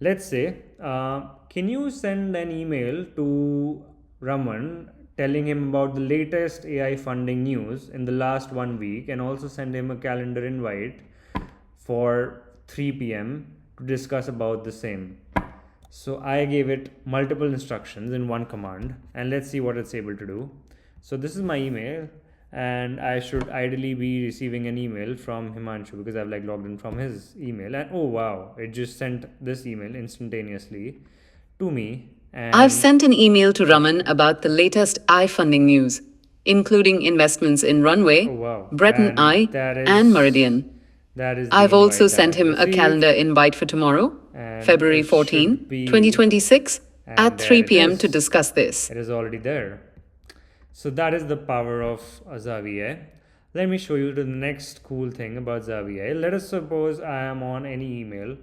let's say, can you send an email to Raman telling him about the latest AI funding news in the last 1 week, and also send him a calendar invite for 3 p.m. to discuss about the same. So I gave it multiple instructions in one command, and let's see what it's able to do. So this is my email, and I should ideally be receiving an email from Himanshu because I've like logged in from his email. And oh wow, it just sent this email instantaneously to me. I've And sent an email to Raman about the latest I funding news, including investments in oh Runway, wow, Breton and I, and Meridian. that is the I've also invite that sent I've him a calendar received, invite for tomorrow, and February it should 14, 2026, be, and at there 3 it p.m. to is. discuss this. It is already there. So that is the power of Zavi. Let me show you the next cool thing about Zavi. Let us suppose I am on any email.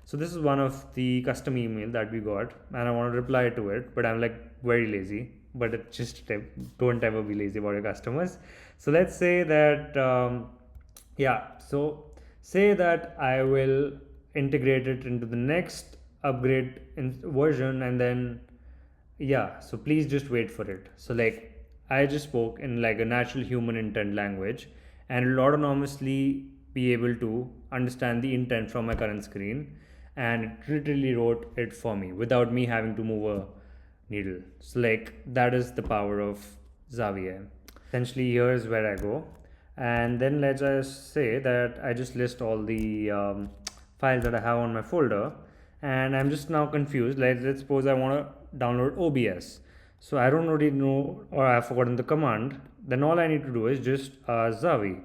So this is one of the custom email that we got, and I want to reply to it, but I'm like very lazy. But it just don't ever be lazy about your customers. So let's say that yeah. So say that I will integrate it into the next upgrade version, and then yeah, so please just wait for it. So like I just spoke in like a natural human intent language, and it'll autonomously be able to understand the intent from my current screen, and it literally wrote it for me without me having to move a needle. So like that is the power of Zavier. Essentially, here's where I go, and then let's just say that I just list all the files that I have on my folder, and I'm just now confused. Let's suppose I want to download OBS, so I don't already know or I've forgotten the command. Then all I need to do is just Zavi.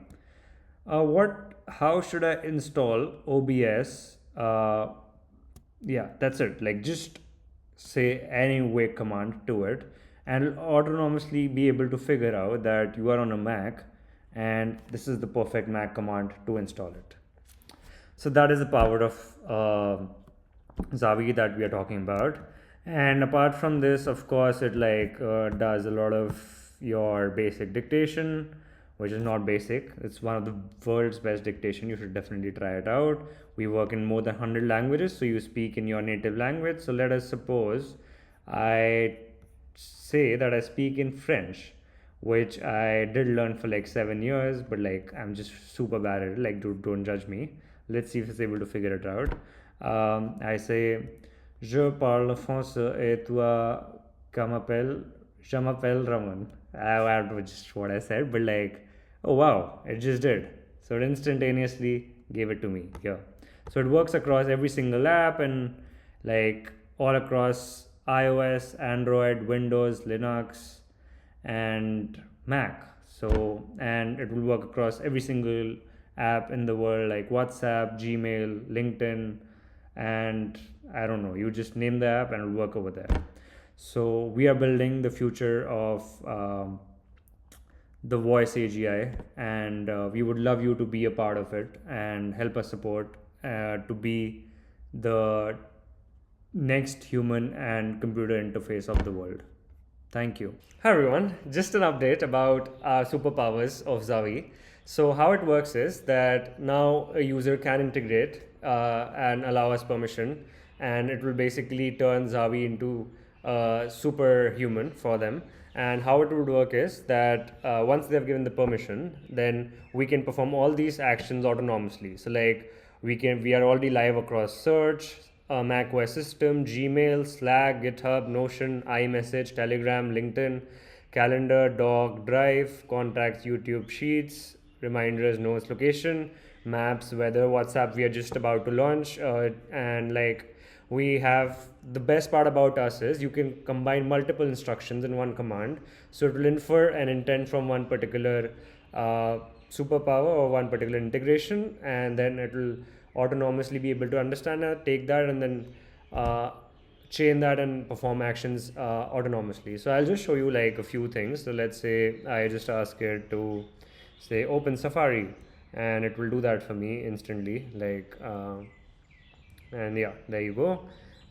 What? How should I install OBS? Yeah, that's it. Like just say any wake command to it, and it'll autonomously be able to figure out that you are on a Mac, and this is the perfect Mac command to install it. So that is the power of Zavi that we are talking about. And apart from this, of course, it like does a lot of your basic dictation, which is not basic. It's one of the world's best dictation. You should definitely try it out. We work in more than 100 languages, so you speak in your native language. So let us suppose I say that I speak in French, which I did learn for like 7 years, but like I'm just super bad at it. Like, don't judge me. Let's see if it's able to figure it out. I say, je parle français et toi, je m'appelle Raman. I don't know just what I said, but like, oh wow, it just did. So it instantaneously gave it to me here. So it works across every single app, and like all across iOS, Android, Windows, Linux, and Mac. So, and it will work across every single app in the world like WhatsApp, Gmail, LinkedIn, and I don't know, you just name the app and it'll work over there. So, we are building the future of the voice AGI, and we would love you to be a part of it and help us support to be the next human and computer interface of the world. Thank you. Hi everyone, just an update about our superpowers of Zavi. So how it works is that now a user can integrate and allow us permission, and it will basically turn Zavi into superhuman for them. And how it would work is that once they have given the permission, then we can perform all these actions autonomously. So like we are already live across search, Mac OS system, Gmail, Slack, GitHub, Notion, iMessage, Telegram, LinkedIn, Calendar, Doc, Drive, Contacts, YouTube, Sheets, Reminders, Notes, Location, Maps, Weather, WhatsApp. We are just about to launch, and like we have the best part about us is you can combine multiple instructions in one command, so it will infer an intent from one particular superpower or one particular integration, and then it will autonomously be able to understand that, take that, and then uh, chain that and perform actions autonomously. So I'll just show you like a few things. So let's say I just ask it to say open Safari, and it will do that for me instantly. Like and yeah, there you go.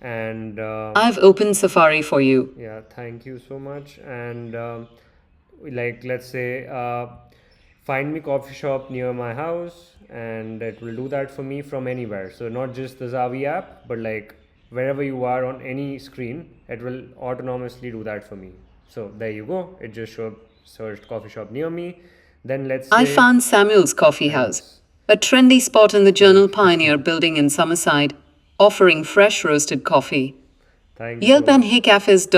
And I've opened Safari for you. yeah, thank you so much. And like let's say find me coffee shop near my house, and it will do that for me from anywhere. So not just the Zavi app, but like wherever you are on any screen, it will autonomously do that for me. So there you go. It just searched coffee shop near me. Then let's I say found Samuel's Coffee House, thanks. a trendy spot in the Journal Thank Pioneer building in Summerside, offering fresh roasted coffee. thank you Yelp so and much. HeyCafes.